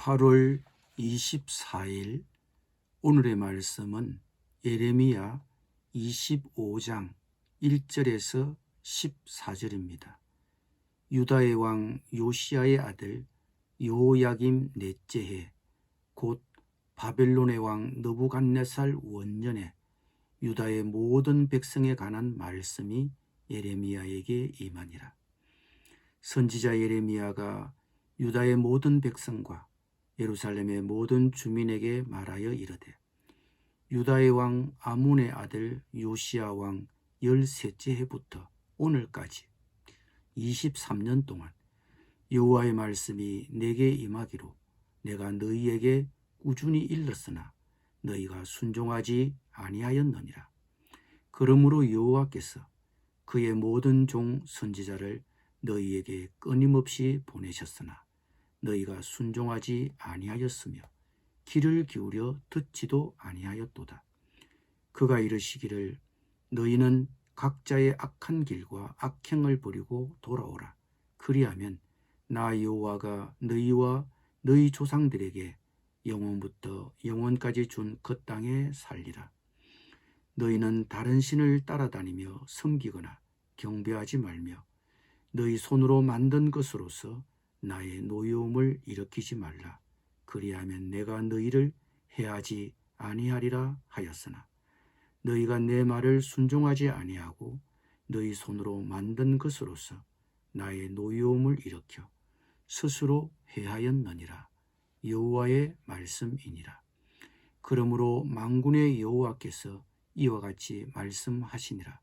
8월 24일 오늘의 말씀은 예레미야 25장 1절에서 14절입니다. 유다의 왕 요시야의 아들 여호야김 넷째 해 곧 바벨론의 왕 느부갓네살 원년에 유다의 모든 백성에 관한 말씀이 예레미야에게 임하니라. 선지자 예레미야가 유다의 모든 백성과 예루살렘의 모든 주민에게 말하여 이르되, 유다의 왕 아몬의 아들 요시야 왕 13째 해부터 오늘까지 23년 동안 여호와의 말씀이 내게 임하기로 내가 너희에게 꾸준히 일렀으나 너희가 순종하지 아니하였느니라. 그러므로 여호와께서 그의 모든 종 선지자를 너희에게 끊임없이 보내셨으나 너희가 순종하지 아니하였으며 귀를 기울여 듣지도 아니하였도다. 그가 이르시기를 너희는 각자의 악한 길과 악행을 버리고 돌아오라. 그리하면 나 여호와가 너희와 너희 조상들에게 영원부터 영원까지 준 그 땅에 살리라. 너희는 다른 신을 따라다니며 섬기거나 경배하지 말며 너희 손으로 만든 것으로서 나의 노여움을 일으키지 말라. 그리하면 내가 너희를 해하지 아니하리라 하였으나 너희가 내 말을 순종하지 아니하고 너희 손으로 만든 것으로서 나의 노여움을 일으켜 스스로 해하였느니라. 여호와의 말씀이니라. 그러므로 만군의 여호와께서 이와 같이 말씀하시니라.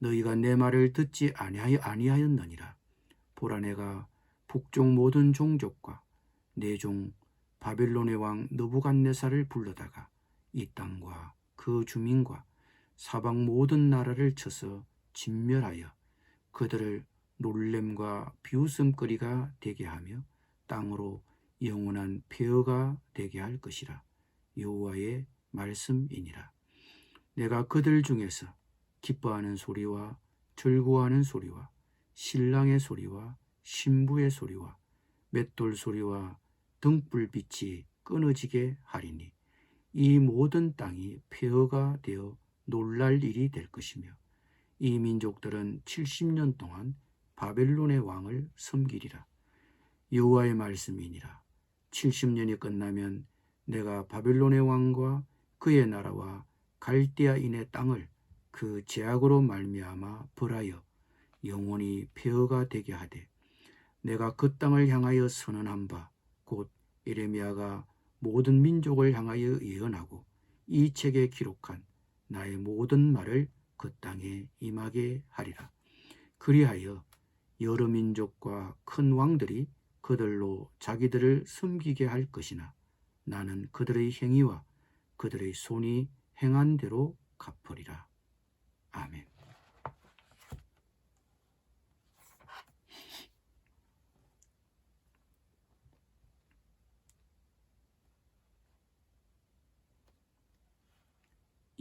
너희가 내 말을 듣지 아니하였느니라. 보라, 내가 북쪽 모든 종족과 내 종 바벨론의 왕 느부갓네살을 불러다가 이 땅과 그 주민과 사방 모든 나라를 쳐서 진멸하여 그들을 놀램과 비웃음거리가 되게 하며 땅으로 영원한 폐허가 되게 할 것이라. 여호와의 말씀이니라. 내가 그들 중에서 기뻐하는 소리와 즐거워하는 소리와 신랑의 소리와 신부의 소리와 맷돌 소리와 등불빛이 끊어지게 하리니 이 모든 땅이 폐허가 되어 놀랄 일이 될 것이며 이 민족들은 70년 동안 바벨론의 왕을 섬기리라. 여호와의 말씀이니라. 70년이 끝나면 내가 바벨론의 왕과 그의 나라와 갈대아인의 땅을 그 제약으로 말미암아 벌하여 영원히 폐허가 되게 하되 내가 그 땅을 향하여 선언한 바 곧 예레미야가 모든 민족을 향하여 예언하고 이 책에 기록한 나의 모든 말을 그 땅에 임하게 하리라. 그리하여 여러 민족과 큰 왕들이 그들로 자기들을 섬기게 할 것이나 나는 그들의 행위와 그들의 손이 행한 대로 갚으리라. 아멘.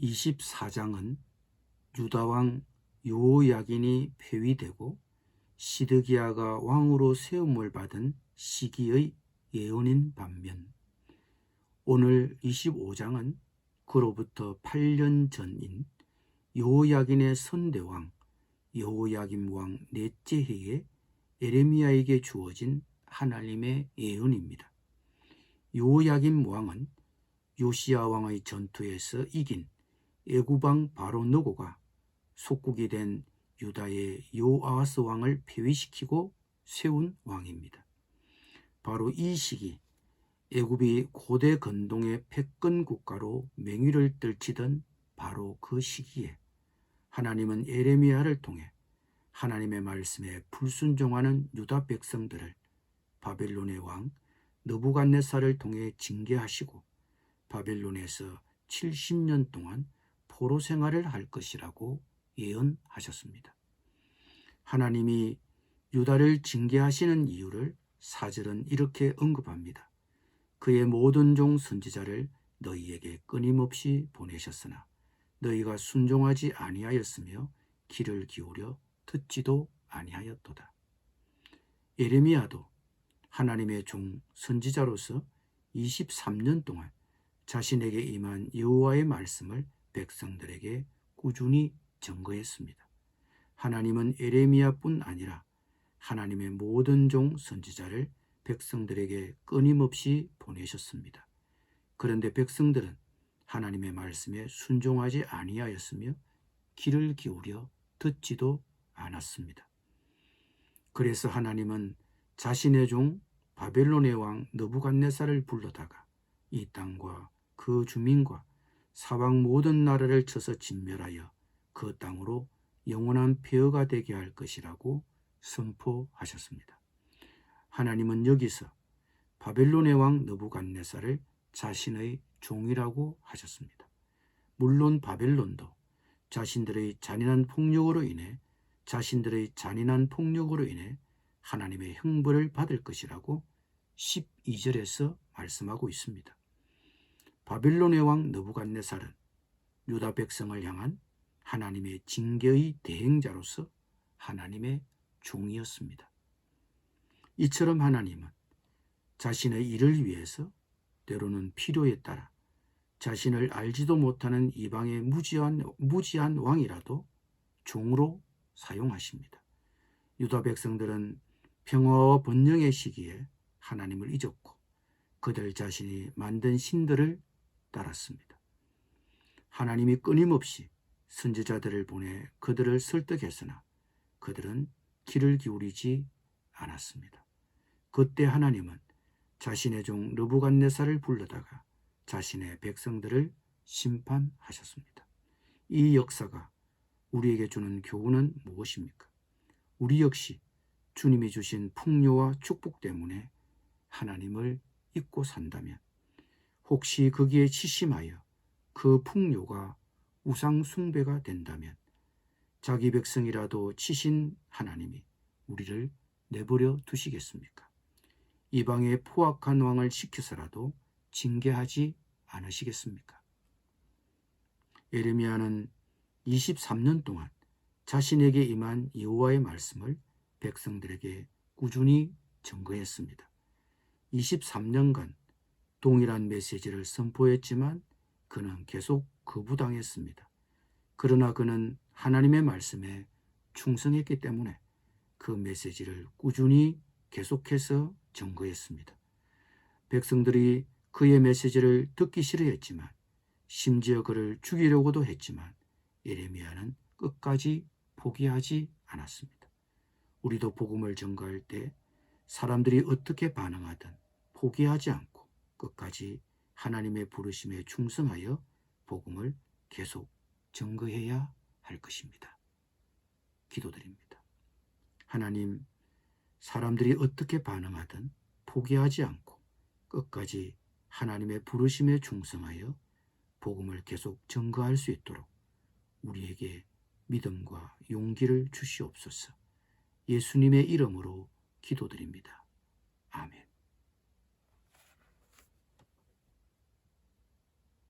(24장은) 유다왕 여호야긴이 폐위되고 시드기야가 왕으로 세움을 받은 시기의 예언인 반면, 오늘 25장은 그로부터 8년 전인 여호야긴의 선대왕 여호야김 왕 넷째 해에 예레미야에게 주어진 하나님의 예언입니다. 여호야김 왕은 요시야 왕의 전투에서 이긴 애굽왕 바로 느고가 속국이 된 유다의 여호아하스 왕을 폐위시키고 세운 왕입니다. 바로 이 시기 애굽이 고대 근동의 패권 국가로 맹위를 떨치던 바로 그 시기에 하나님은 예레미야를 통해 하나님의 말씀에 불순종하는 유다 백성들을 바벨론의 왕 느부갓네살을 통해 징계하시고 바벨론에서 70년 동안 포로 생활을 할 것이라고 예언하셨습니다. 하나님이 유다를 징계하시는 이유를 사절은 이렇게 언급합니다. 그의 모든 종 선지자를 너희에게 끊임없이 보내셨으나 너희가 순종하지 아니하였으며 귀를 기울여 듣지도 아니하였도다. 예레미야도 하나님의 종 선지자로서 23년 동안 자신에게 임한 여호와의 말씀을 백성들에게 꾸준히 증거했습니다. 하나님은 에레미야뿐 아니라 하나님의 모든 종 선지자를 백성들에게 끊임없이 보내셨습니다. 그런데 백성들은 하나님의 말씀에 순종하지 아니하였으며 귀를 기울여 듣지도 않았습니다. 그래서 하나님은 자신의 종 바벨론의 왕 느부갓네살을 불러다가 이 땅과 그 주민과 사방 모든 나라를 쳐서 진멸하여 그 땅으로 영원한 폐허가 되게 할 것이라고 선포하셨습니다. 하나님은 여기서 바벨론의 왕 느부갓네살을 자신의 종이라고 하셨습니다. 물론 바벨론도 자신들의 잔인한 폭력으로 인해 하나님의 형벌을 받을 것이라고 12절에서 말씀하고 있습니다. 바벨론의 왕 느부갓네살은 유다 백성을 향한 하나님의 징계의 대행자로서 하나님의 종이었습니다. 이처럼 하나님은 자신의 일을 위해서 때로는 필요에 따라 자신을 알지도 못하는 이방의 무지한 왕이라도 종으로 사용하십니다. 유다 백성들은 평화와 번영의 시기에 하나님을 잊었고 그들 자신이 만든 신들을 따랐습니다. 하나님이 끊임없이 선지자들을 보내 그들을 설득했으나 그들은 귀를 기울이지 않았습니다. 그때 하나님은 자신의 종 느부갓네살을 불러다가 자신의 백성들을 심판하셨습니다. 이 역사가 우리에게 주는 교훈은 무엇입니까? 우리 역시 주님이 주신 풍요와 축복 때문에 하나님을 잊고 산다면, 혹시 거기에 치심하여 그 풍요가 우상 숭배가 된다면 자기 백성이라도 치신 하나님이 우리를 내버려 두시겠습니까? 이방의 포악한 왕을 시켜서라도 징계하지 않으시겠습니까? 예레미야는 23년 동안 자신에게 임한 여호와의 말씀을 백성들에게 꾸준히 증거했습니다. 23년간 동일한 메시지를 선포했지만 그는 계속 거부당했습니다. 그러나 그는 하나님의 말씀에 충성했기 때문에 그 메시지를 꾸준히 계속해서 증거했습니다. 백성들이 그의 메시지를 듣기 싫어했지만, 심지어 그를 죽이려고도 했지만 예레미야는 끝까지 포기하지 않았습니다. 우리도 복음을 전가할 때 사람들이 어떻게 반응하든 포기하지 않고 끝까지 하나님의 부르심에 충성하여 복음을 계속 전거해야 할 것입니다. 기도드립니다. 하나님, 사람들이 어떻게 반응하든 포기하지 않고 끝까지 하나님의 부르심에 충성하여 복음을 계속 전거할 수 있도록 우리에게 믿음과 용기를 주시옵소서. 예수님의 이름으로 기도드립니다. 아멘.